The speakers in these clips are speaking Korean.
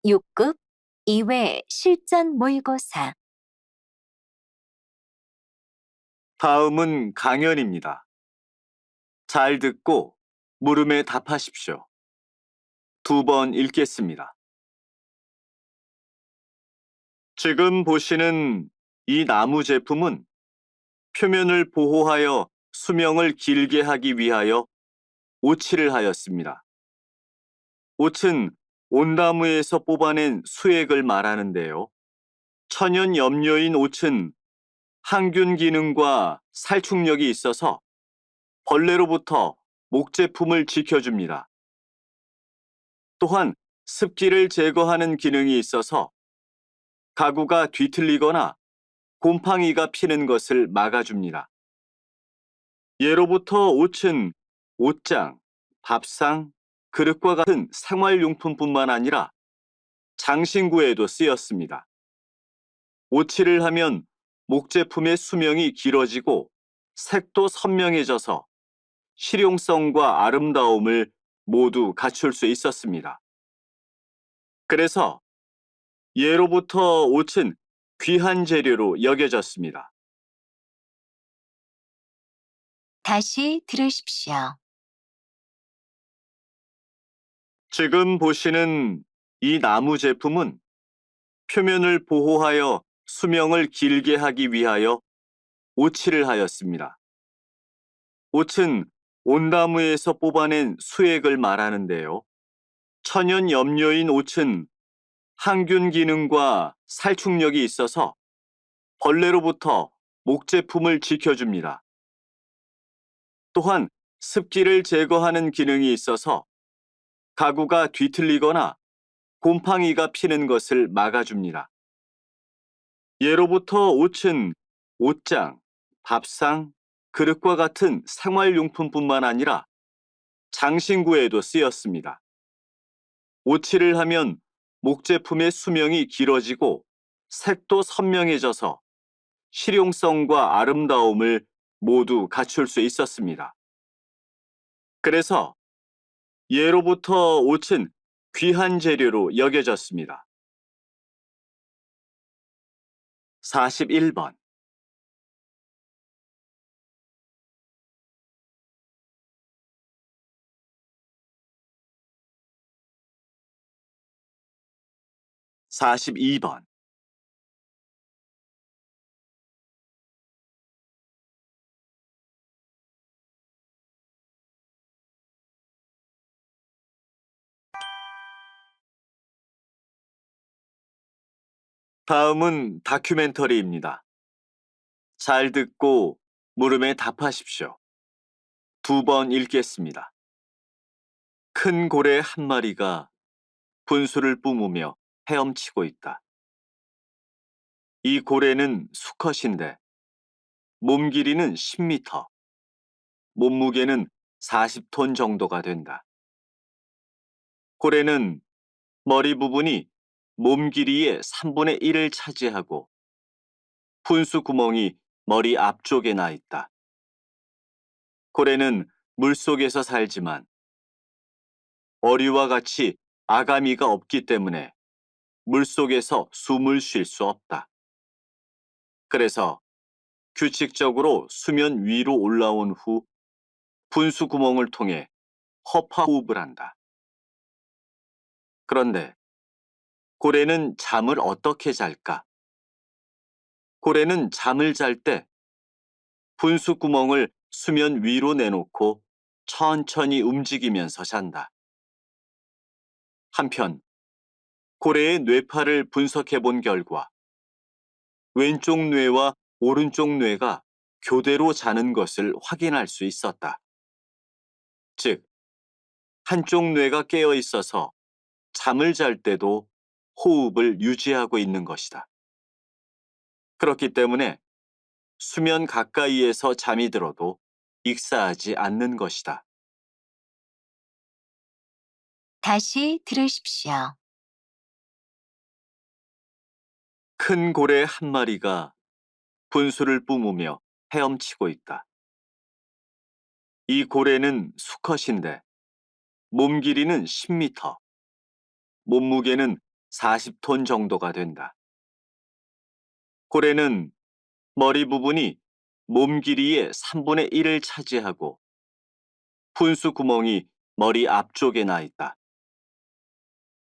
6급 2회 실전 모의고사. 다음은 강연입니다. 잘 듣고 물음에 답하십시오. 2번 읽겠습니다. 지금 보시는 이 나무 제품은 표면을 보호하여 수명을 길게 하기 위하여 오칠을 하였습니다. 옷은 온나무에서 뽑아낸 수액을 말하는데요. 천연 염료인 옷은 항균 기능과 살충력이 있어서 벌레로부터 목제품을 지켜줍니다. 또한 습기를 제거하는 기능이 있어서 가구가 뒤틀리거나 곰팡이가 피는 것을 막아줍니다. 예로부터 옷은 옷장, 밥상, 그릇과 같은 생활용품뿐만 아니라 장신구에도 쓰였습니다. 오칠을 하면 목제품의 수명이 길어지고 색도 선명해져서 실용성과 아름다움을 모두 갖출 수 있었습니다. 그래서 예로부터 옷은 귀한 재료로 여겨졌습니다. 다시 들으십시오. 지금 보시는 이 나무 제품은 표면을 보호하여 수명을 길게 하기 위하여 오칠을 하였습니다. 옷은 온나무에서 뽑아낸 수액을 말하는데요. 천연 염료인 옷은 항균 기능과 살충력이 있어서 벌레로부터 목제품을 지켜줍니다. 또한 습기를 제거하는 기능이 있어서 가구가 뒤틀리거나 곰팡이가 피는 것을 막아줍니다. 예로부터 옷은 옷장, 밥상, 그릇과 같은 생활용품뿐만 아니라 장신구에도 쓰였습니다. 오칠을 하면 목제품의 수명이 길어지고 색도 선명해져서 실용성과 아름다움을 모두 갖출 수 있었습니다. 그래서 예로부터 옷은 귀한 재료로 여겨졌습니다. 41번. (42번) 다음은 다큐멘터리입니다. 잘 듣고 물음에 답하십시오. 2번 읽겠습니다. 큰 고래 한 마리가 분수를 뿜으며 헤엄치고 있다. 이 고래는 수컷인데 몸 길이는 10m, 몸무게는 40톤 정도가 된다. 고래는 머리 부분이 몸 길이의 3분의 1을 차지하고 분수 구멍이 머리 앞쪽에 나 있다. 고래는 물속에서 살지만 어리와 같이 아가미가 없기 때문에 물속에서 숨을 쉴 수 없다. 그래서 규칙적으로 수면 위로 올라온 후 분수 구멍을 통해 허파호흡을 한다. 그런데 고래는 잠을 어떻게 잘까? 고래는 잠을 잘 때 분수 구멍을 수면 위로 내놓고 천천히 움직이면서 잔다. 한편 고래의 뇌파를 분석해 본 결과 왼쪽 뇌와 오른쪽 뇌가 교대로 자는 것을 확인할 수 있었다. 즉, 한쪽 뇌가 깨어 있어서 잠을 잘 때도 호흡을 유지하고 있는 것이다. 그렇기 때문에 수면 가까이에서 잠이 들어도 익사하지 않는 것이다. 다시 들으십시오. 큰 고래 한 마리가 분수를 뿜으며 헤엄치고 있다. 이 고래는 수컷인데 몸 길이는 10m, 몸무게는 40톤 정도가 된다. 고래는 머리 부분이 몸 길이의 3분의 1을 차지하고 분수 구멍이 머리 앞쪽에 나 있다.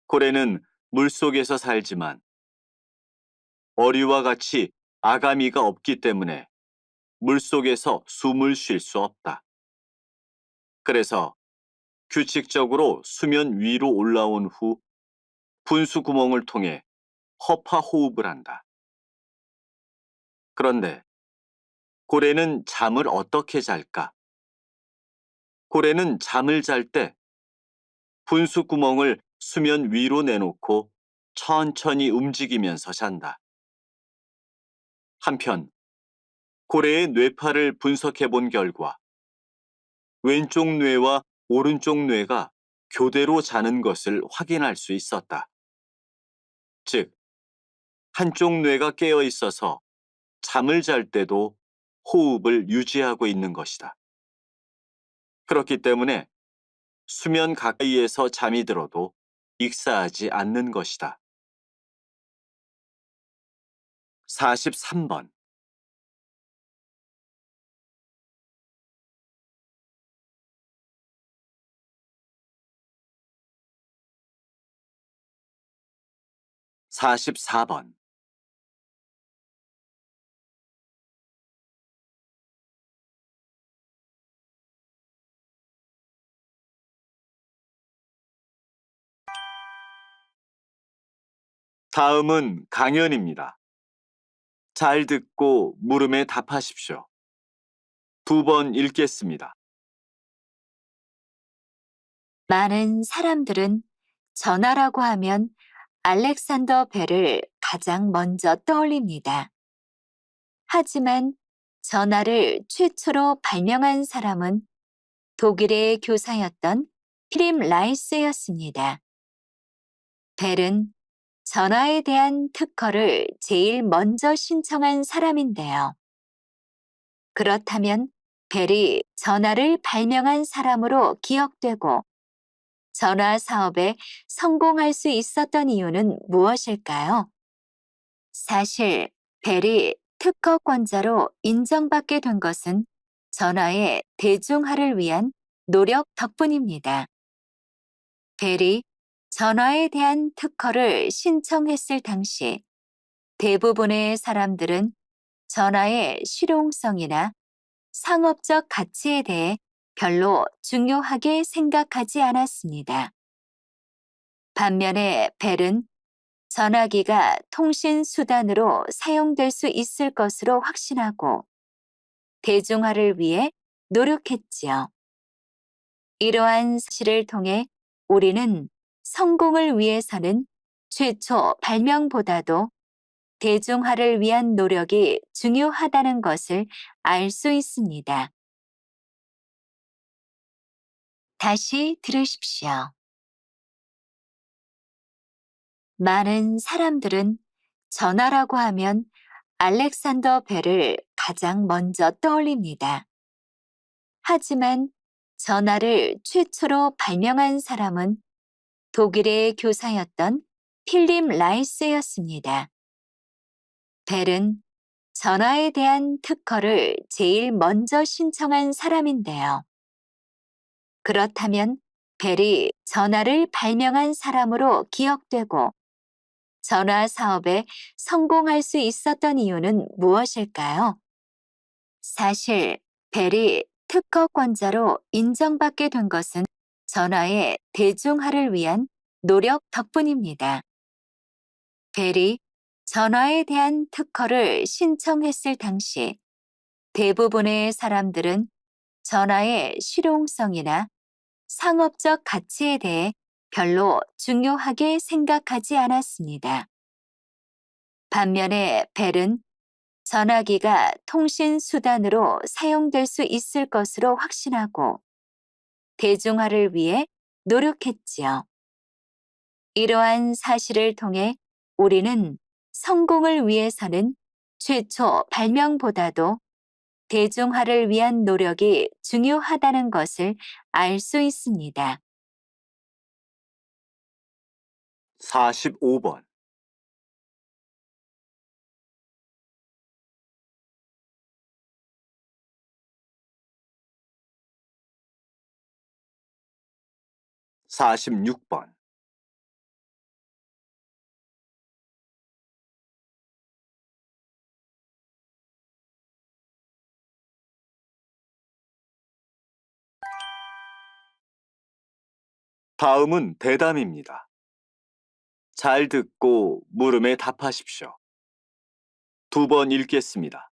고래는 물속에서 살지만 어류와 같이 아가미가 없기 때문에 물속에서 숨을 쉴 수 없다. 그래서 규칙적으로 수면 위로 올라온 후 분수 구멍을 통해 허파 호흡을 한다. 그런데 고래는 잠을 어떻게 잘까? 고래는 잠을 잘 때 분수 구멍을 수면 위로 내놓고 천천히 움직이면서 잔다. 한편 고래의 뇌파를 분석해 본 결과 왼쪽 뇌와 오른쪽 뇌가 교대로 자는 것을 확인할 수 있었다. 즉, 한쪽 뇌가 깨어 있어서 잠을 잘 때도 호흡을 유지하고 있는 것이다. 그렇기 때문에 수면 가까이에서 잠이 들어도 익사하지 않는 것이다. 43번. 사십사 번. 다음은 강연입니다. 잘 듣고 물음에 답하십시오. 2번 읽겠습니다. 많은 사람들은 전화라고 하면 알렉산더 벨을 가장 먼저 떠올립니다. 하지만 전화를 최초로 발명한 사람은 독일의 교사였던 필립 라이스였습니다. 벨은 전화에 대한 특허를 제일 먼저 신청한 사람인데요. 그렇다면 벨이 전화를 발명한 사람으로 기억되고 전화 사업에 성공할 수 있었던 이유는 무엇일까요? 사실 벨이 특허권자로 인정받게 된 것은 전화의 대중화를 위한 노력 덕분입니다. 벨이 전화에 대한 특허를 신청했을 당시 대부분의 사람들은 전화의 실용성이나 상업적 가치에 대해 별로 중요하게 생각하지 않았습니다. 반면에 벨은 전화기가 통신 수단으로 사용될 수 있을 것으로 확신하고 대중화를 위해 노력했지요. 이러한 사실을 통해 우리는 성공을 위해서는 최초 발명보다도 대중화를 위한 노력이 중요하다는 것을 알 수 있습니다. 다시 들으십시오. 많은 사람들은 전화라고 하면 알렉산더 벨을 가장 먼저 떠올립니다. 하지만 전화를 최초로 발명한 사람은 독일의 교사였던 필립 라이스였습니다. 벨은 전화에 대한 특허를 제일 먼저 신청한 사람인데요. 그렇다면 벨이 전화를 발명한 사람으로 기억되고 전화 사업에 성공할 수 있었던 이유는 무엇일까요? 사실 벨이 특허권자로 인정받게 된 것은 전화의 대중화를 위한 노력 덕분입니다. 벨이 전화에 대한 특허를 신청했을 당시 대부분의 사람들은 전화의 실용성이나 상업적 가치에 대해 별로 중요하게 생각하지 않았습니다. 반면에 벨은 전화기가 통신 수단으로 사용될 수 있을 것으로 확신하고 대중화를 위해 노력했지요. 이러한 사실을 통해 우리는 성공을 위해서는 최초 발명보다도 대중화를 위한 노력이 중요하다는 것을 알 수 있습니다. 45번. 사십육 번. 다음은 대담입니다. 잘 듣고 물음에 답하십시오. 두 번 읽겠습니다.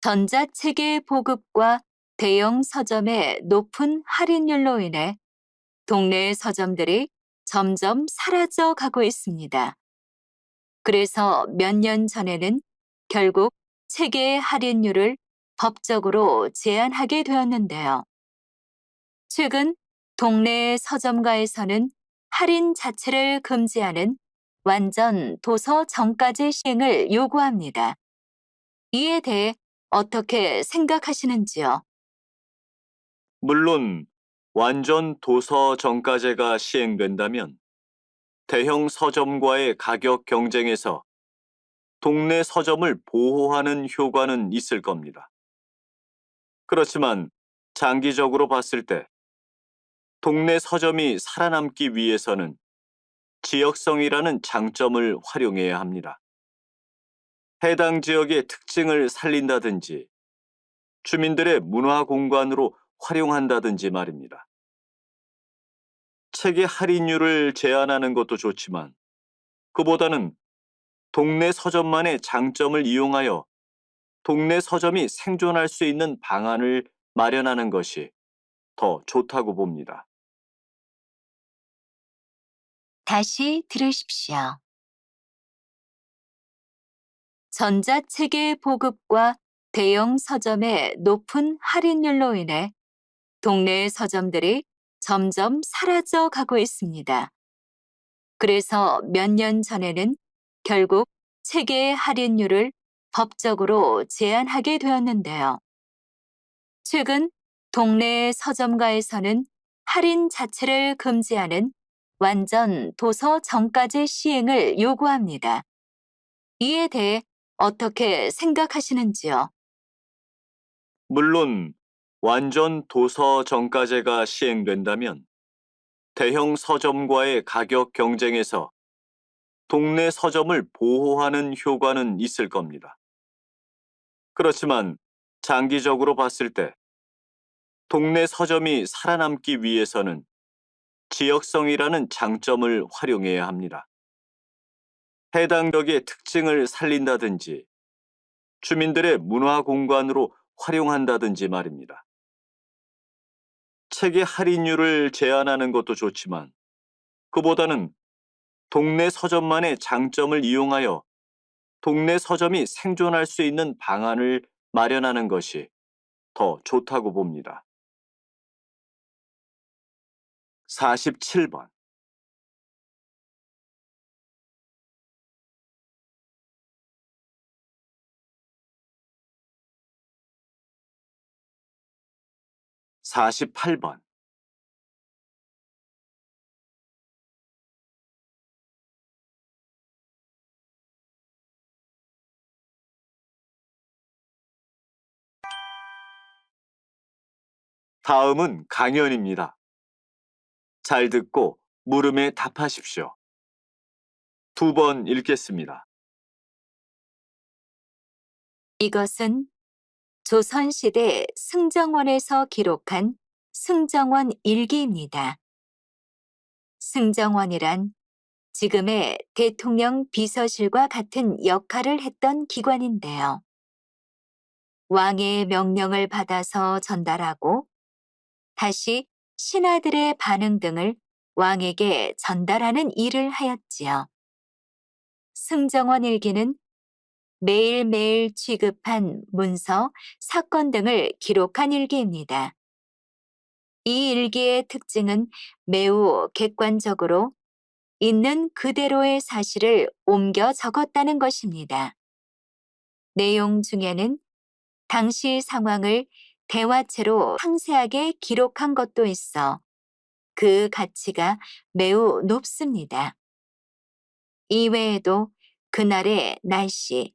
전자체계 보급과 대형 서점의 높은 할인율로 인해 동네 서점들이 점점 사라져 가고 있습니다. 그래서 몇 년 전에는 결국 체계의 할인율을 법적으로 제한하게 되었는데요. 최근 동네 서점가에서는 할인 자체를 금지하는 완전 도서 정가제 시행을 요구합니다. 이에 대해 어떻게 생각하시는지요? 물론 완전 도서 정가제가 시행된다면 대형 서점과의 가격 경쟁에서 동네 서점을 보호하는 효과는 있을 겁니다. 그렇지만 장기적으로 봤을 때 동네 서점이 살아남기 위해서는 지역성이라는 장점을 활용해야 합니다. 해당 지역의 특징을 살린다든지 주민들의 문화 공간으로 활용한다든지 말입니다. 책의 할인율을 제한하는 것도 좋지만 그보다는 동네 서점만의 장점을 이용하여 동네 서점이 생존할 수 있는 방안을 마련하는 것이 더 좋다고 봅니다. 다시 들으십시오. 전자체계 보급과 대형 서점의 높은 할인율로 인해 동네 서점들이 점점 사라져 가고 있습니다. 그래서 몇 년 전에는 결국 체계의 할인율을 법적으로 제한하게 되었는데요. 최근 동네 서점가에서는 할인 자체를 금지하는 완전 도서 정가제 시행을 요구합니다. 이에 대해 어떻게 생각하시는지요? 물론 완전 도서 정가제가 시행된다면 대형 서점과의 가격 경쟁에서 동네 서점을 보호하는 효과는 있을 겁니다. 그렇지만 장기적으로 봤을 때 동네 서점이 살아남기 위해서는 지역성이라는 장점을 활용해야 합니다. 해당 지역의 특징을 살린다든지 주민들의 문화 공간으로 활용한다든지 말입니다. 책의 할인율을 제한하는 것도 좋지만 그보다는 동네 서점만의 장점을 이용하여 동네 서점이 생존할 수 있는 방안을 마련하는 것이 더 좋다고 봅니다. 47번. 사십팔 번. 다음은 강연입니다. 잘 듣고 물음에 답하십시오. 두 번 읽겠습니다. 이것은 조선시대 승정원에서 기록한 승정원 일기입니다. 승정원이란 지금의 대통령 비서실과 같은 역할을 했던 기관인데요. 왕의 명령을 받아서 전달하고 다시 신하들의 반응 등을 왕에게 전달하는 일을 하였지요. 승정원 일기는 매일매일 취급한 문서, 사건 등을 기록한 일기입니다. 이 일기의 특징은 매우 객관적으로 있는 그대로의 사실을 옮겨 적었다는 것입니다. 내용 중에는 당시 상황을 대화체로 상세하게 기록한 것도 있어 그 가치가 매우 높습니다. 이외에도 그날의 날씨,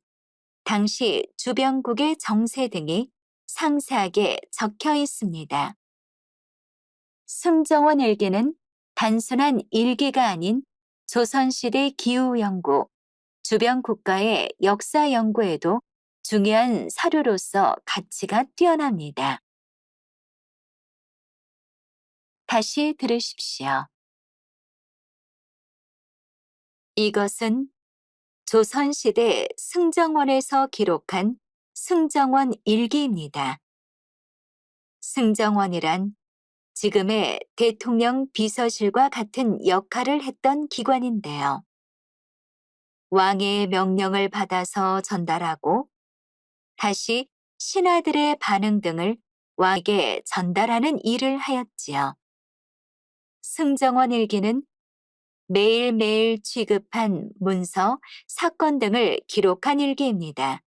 당시 주변국의 정세 등이 상세하게 적혀 있습니다. 승정원 일기는 단순한 일기가 아닌 조선시대 기후 연구, 주변 국가의 역사 연구에도 중요한 사료로서 가치가 뛰어납니다. 다시 들으십시오. 이것은 조선시대 승정원에서 기록한 승정원 일기입니다. 승정원이란 지금의 대통령 비서실과 같은 역할을 했던 기관인데요. 왕의 명령을 받아서 전달하고 다시 신하들의 반응 등을 왕에게 전달하는 일을 하였지요. 승정원 일기는 매일매일 취급한 문서, 사건 등을 기록한 일기입니다.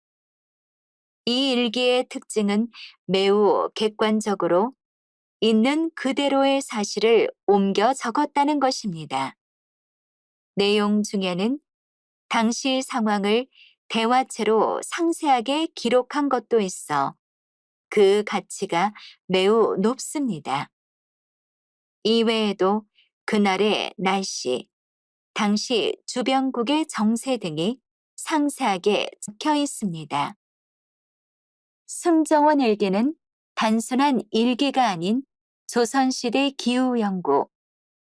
이 일기의 특징은 매우 객관적으로 있는 그대로의 사실을 옮겨 적었다는 것입니다. 내용 중에는 당시 상황을 대화체로 상세하게 기록한 것도 있어 그 가치가 매우 높습니다. 이외에도 그날의 날씨, 당시 주변국의 정세 등이 상세하게 적혀 있습니다. 승정원 일기는 단순한 일기가 아닌 조선시대 기후 연구,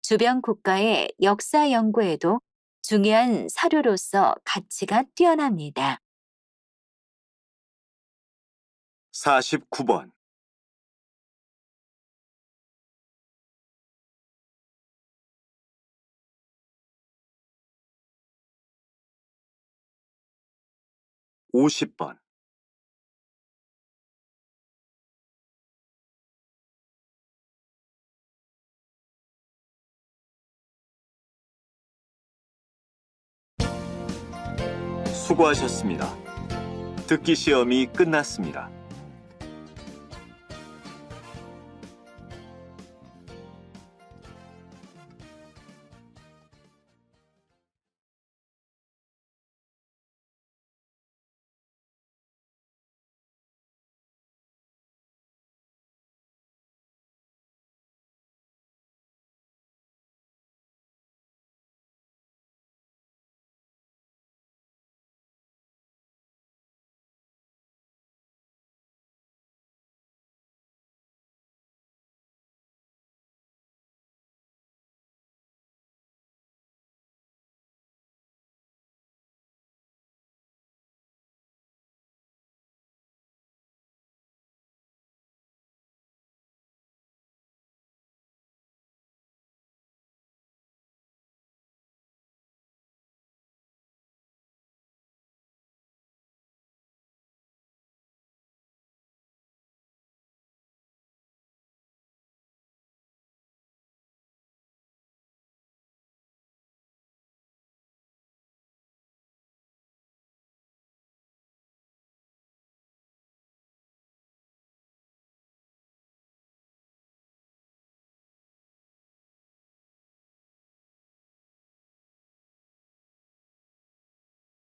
주변 국가의 역사 연구에도 중요한 사료로서 가치가 뛰어납니다. 49번. (50번) 수고하셨습니다. 듣기 시험이 끝났습니다.